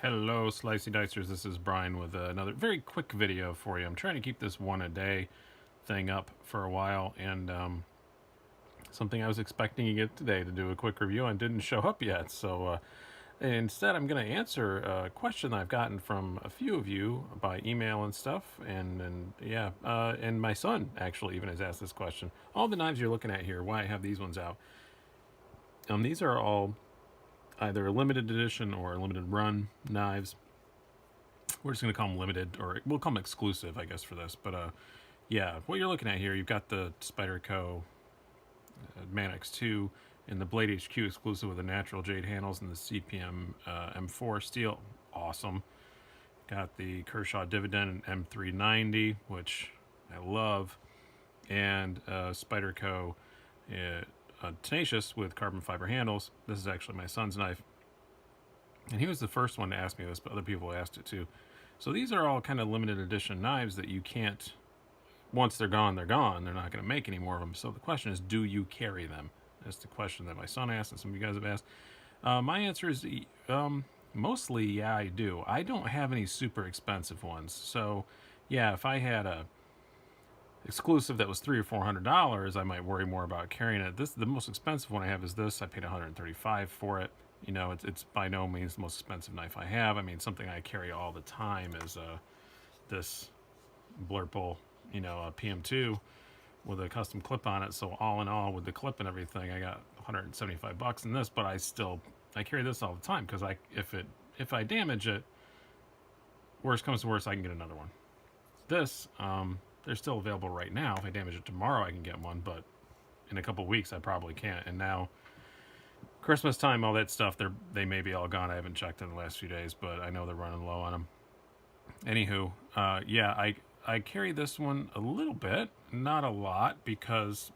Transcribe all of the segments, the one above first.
Hello, Slicey Dicers. This is Brian with another very quick video for you. I'm trying to keep this one a day thing up for a while, and something I was expecting to get today to do a quick review and didn't show up yet. So instead, I'm going to answer a question that I've gotten from a few of you by email and stuff. And my son actually even has asked this question. All the knives you're looking at here, why I have these ones out. These are all either a limited edition or a limited run knives. We're just going to call them limited, or we'll call them exclusive, I guess, for this. But yeah, what you're looking at here, you've got the Spyderco Manix 2 and the Blade HQ exclusive with the natural jade handles and the CPM M4 steel. Awesome. Got the Kershaw Dividend and M390, which I love, and Spyderco Tenacious with carbon fiber handles. This is actually my son's knife, and he was the first one to ask me this, but other people asked it too. So these are all kind of limited edition knives that you can't, once they're gone, they're gone. They're not going to make any more of them. So the question is, do you carry them? That's the question that my son asked and some of you guys have asked. My answer is mostly, yeah, I do. I don't have any super expensive ones. So yeah, if I had a exclusive that was $300 or $400, I might worry more about carrying it. The most expensive one I have is this. I paid $135 for it. You know, it's by no means the most expensive knife I have. I mean, something I carry all the time is this Blurple, a PM2 with a custom clip on it. So all in all, with the clip and everything, I got $175 in this. But I carry this all the time because if I damage it, worst comes to worst, I can get another one. This they're still available right now. If I damage it tomorrow, I can get one, but in a couple of weeks, I probably can't. And now, Christmas time, all that stuff, they may be all gone. I haven't checked in the last few days, but I know they're running low on them. Anywho, yeah, I carry this one a little bit, not a lot,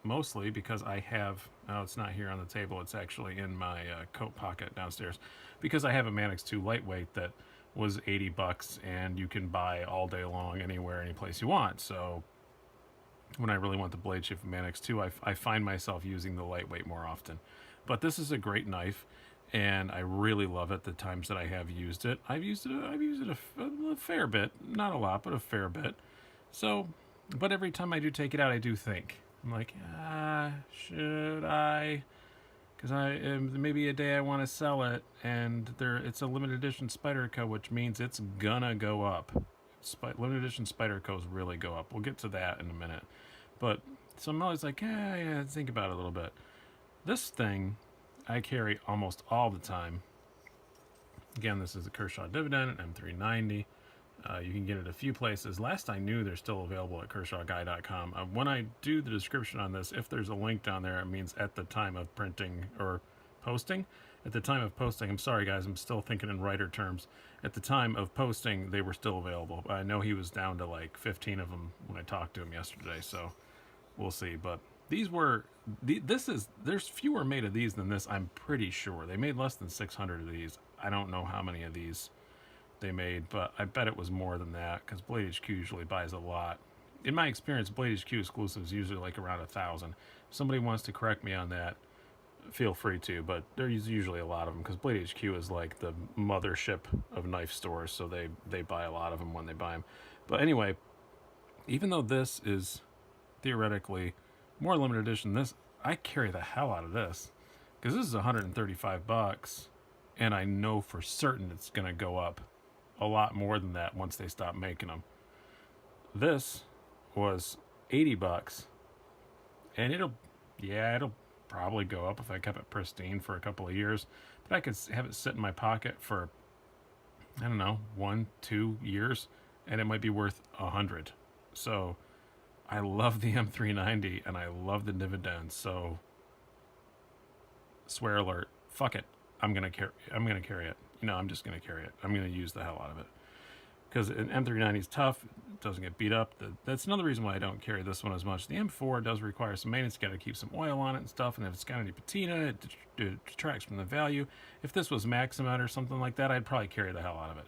mostly because I have, it's not here on the table, it's actually in my coat pocket downstairs, because I have a Manix 2 lightweight that was $80 and you can buy all day long anywhere, any place you want. So when I really want the blade shape of Manix 2, I find myself using the lightweight more often. But this is a great knife, and I really love it the times that I have used it. I've used it a fair bit, not a lot, but a fair bit. So, but every time I do take it out, I do think, I'm like, should I? Because maybe a day I want to sell it, and it's a limited edition Spyderco, which means it's gonna go up. Limited edition Spydercos really go up. We'll get to that in a minute. But so I'm always like, yeah, think about it a little bit. This thing I carry almost all the time. Again, this is a Kershaw Dividend M390. You can get it a few places. Last I knew, they're still available at KershawGuy.com. When I do the description on this, if there's a link down there, it means at the time of printing or posting. At the time of posting, I'm sorry guys, I'm still thinking in writer terms. At the time of posting, they were still available. I know he was down to like 15 of them when I talked to him yesterday, so we'll see. But there's fewer made of these than this, I'm pretty sure. They made less than 600 of these. I don't know how many of these they made, but I bet it was more than that because Blade HQ usually buys a lot. In my experience, Blade HQ exclusives usually like around 1,000. If somebody wants to correct me on that, feel free to, but there's usually a lot of them because Blade HQ is like the mothership of knife stores, so they buy a lot of them when they buy them. But anyway, even though this is theoretically more limited edition than this, I carry the hell out of this because this is $135, and I know for certain it's going to go up a lot more than that once they stop making them. This was $80, and it'll probably go up if I kept it pristine for a couple of years. But I could have it sit in my pocket for, I don't know, 1-2 years, and it might be worth 100. So I love the M390 and I love the Dividend. So swear alert, fuck it, I'm gonna carry it. I'm just gonna carry it. I'm gonna use the hell out of it because an M390 is tough. It doesn't get beat up. That's another reason why I don't carry this one as much. The M4 does require some maintenance. You got to keep some oil on it and stuff. And if it's got any patina, it detracts from the value. If this was Maximum or something like that, I'd probably carry the hell out of it.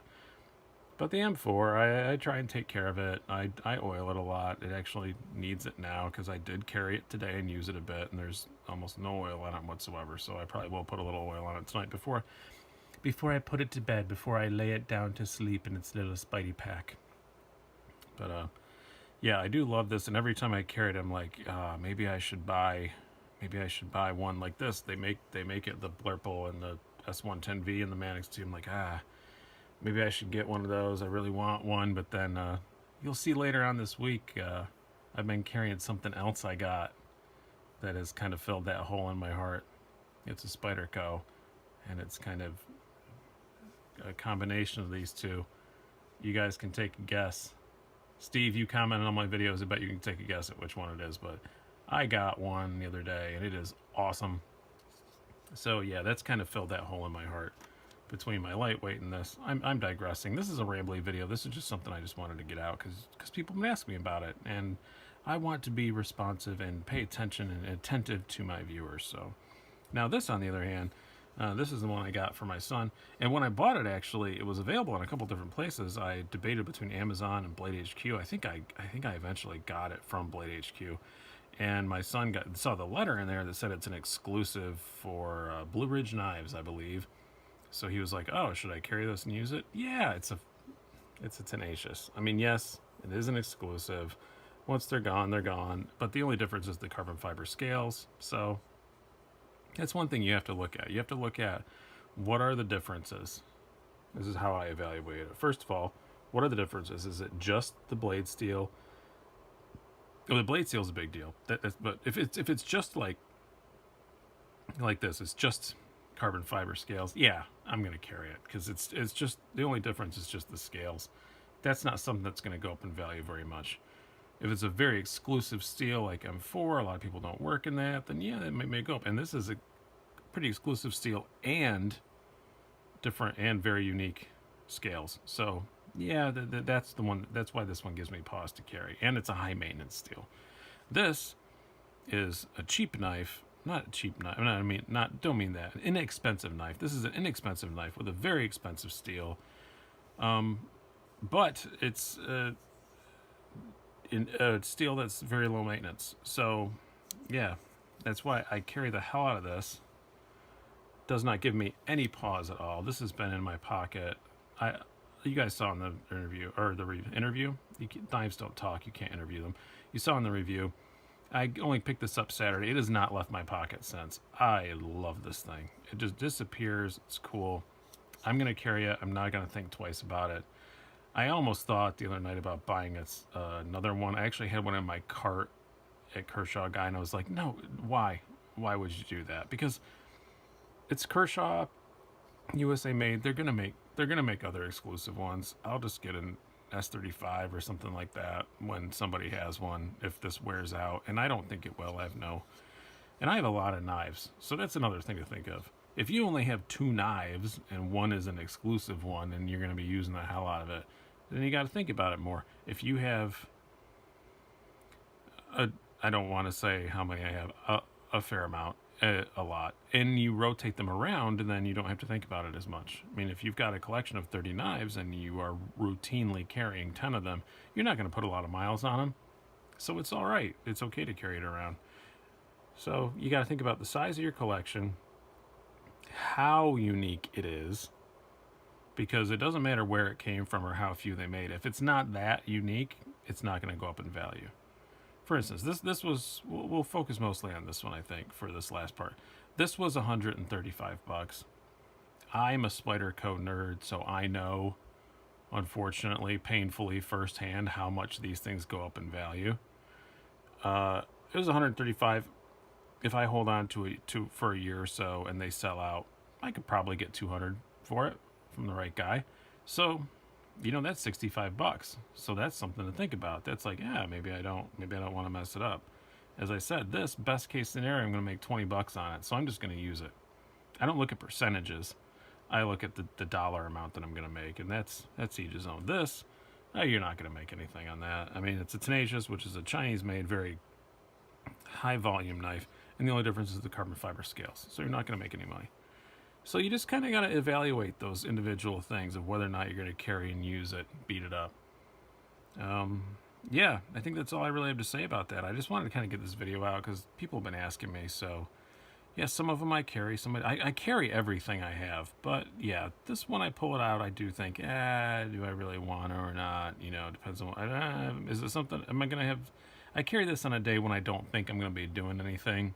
But the M4, I try and take care of it. I oil it a lot. It actually needs it now because I did carry it today and use it a bit, and there's almost no oil on it whatsoever. So I probably will put a little oil on it tonight before I put it to bed, before I lay it down to sleep in its little Spidey pack. But yeah, I do love this, and every time I carry it, I'm like, maybe I should buy one like this. They make it the Blurple and the S110V and the Manix 2. I'm like, maybe I should get one of those. I really want one, but then you'll see later on this week, I've been carrying something else I got that has kind of filled that hole in my heart. It's a Spyderco, and it's kind of a combination of these two. You guys can take a guess. Steve, you commented on my videos. I bet you can take a guess at which one it is, but I got one the other day, and it is awesome. So yeah, that's kind of filled that hole in my heart between my lightweight and this. I'm digressing. This is a rambly video. This is just something I just wanted to get out because people have been asking me about it, and I want to be responsive and pay attention and attentive to my viewers. So now this, on the other hand, this is the one I got for my son. And when I bought it, actually, it was available in a couple different places. I debated between Amazon and Blade HQ. I think I eventually got it from Blade HQ. And my son saw the letter in there that said it's an exclusive for Blue Ridge Knives, I believe. So he was like, "Oh, should I carry this and use it?" Yeah, it's a Tenacious. I mean, yes, it is an exclusive. Once they're gone, they're gone. But the only difference is the carbon fiber scales. So that's one thing you have to look at. You have to look at what are the differences. This is how I evaluate it. First of all, what are the differences? Is it just the blade steel? Well, the blade steel is a big deal. But if it's just like this, it's just carbon fiber scales. Yeah, I'm gonna carry it because it's just the only difference is just the scales. That's not something that's gonna go up in value very much. If it's a very exclusive steel like M4, a lot of people don't work in that, then yeah, that may go up. And this is a pretty exclusive steel and different and very unique scales. So yeah, that's the one. That's why this one gives me pause to carry. And it's a high maintenance steel. This is a cheap knife. Not a cheap knife. Don't mean that. An inexpensive knife. This is an inexpensive knife with a very expensive steel. But it's steel that's very low maintenance. So yeah, that's why I carry the hell out of this. Does not give me any pause at all. This has been in my pocket. You guys saw in the interview, or the interview. Knives don't talk. You can't interview them. You saw in the review. I only picked this up Saturday. It has not left my pocket since. I love this thing. It just disappears. It's cool. I'm going to carry it. I'm not going to think twice about it. I almost thought the other night about buying another one. I actually had one in my cart at Kershaw Guy, and I was like, no, why? Why would you do that? Because it's Kershaw, USA made. They're gonna make other exclusive ones. I'll just get an S35 or something like that when somebody has one, if this wears out, and I don't think it will. And I have a lot of knives, so that's another thing to think of. If you only have 2 knives and one is an exclusive one and you're going to be using the hell out of it, then you got to think about it more. If you have I don't want to say how many I have, a fair amount, a lot, and you rotate them around, and then you don't have to think about it as much. I mean, if you've got a collection of 30 knives and you are routinely carrying 10 of them, you're not going to put a lot of miles on them. So it's all right. It's okay to carry it around. So you got to think about the size of your collection, how unique it is, because it doesn't matter where it came from or how few they made. If it's not that unique, it's not going to go up in value. For instance, this was, we'll focus mostly on this one, I think, for this last part. This was $135. I'm a Spyderco nerd, so I know, unfortunately, painfully firsthand, how much these things go up in value. It was $135. If I hold on to it for a year or so and they sell out, I could probably get $200 for it from the right guy. So, that's $65. So that's something to think about. That's like, yeah, maybe I don't want to mess it up. As I said, this best case scenario, I'm going to make $20 on it. So I'm just going to use it. I don't look at percentages. I look at the dollar amount that I'm going to make, and that's each his own. This, you're not going to make anything on that. I mean, it's a Tenacious, which is a Chinese-made, very high-volume knife, and the only difference is the carbon fiber scales. So you're not going to make any money. So you just kind of got to evaluate those individual things of whether or not you're going to carry and use it, beat it up. Yeah, I think that's all I really have to say about that. I just wanted to kind of get this video out because people have been asking me. So Yeah, some of them I carry. I carry everything I have, but yeah, this one I pull it out. I do think, do I really want it or not? You know, it depends on is it something. Am I gonna have? I carry this on a day when I don't think I'm gonna be doing anything.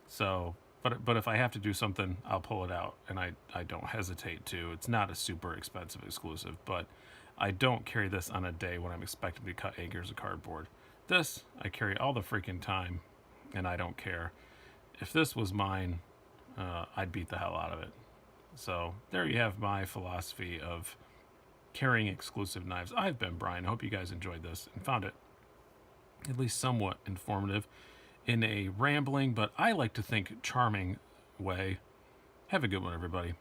So, but if I have to do something, I'll pull it out, and I don't hesitate to. It's not a super expensive exclusive, but I don't carry this on a day when I'm expecting to cut acres of cardboard. This I carry all the freaking time, and I don't care. If this was mine, I'd beat the hell out of it. So there you have my philosophy of carrying exclusive knives. I've been Brian. I hope you guys enjoyed this and found it at least somewhat informative in a rambling, but I like to think charming way. Have a good one, everybody.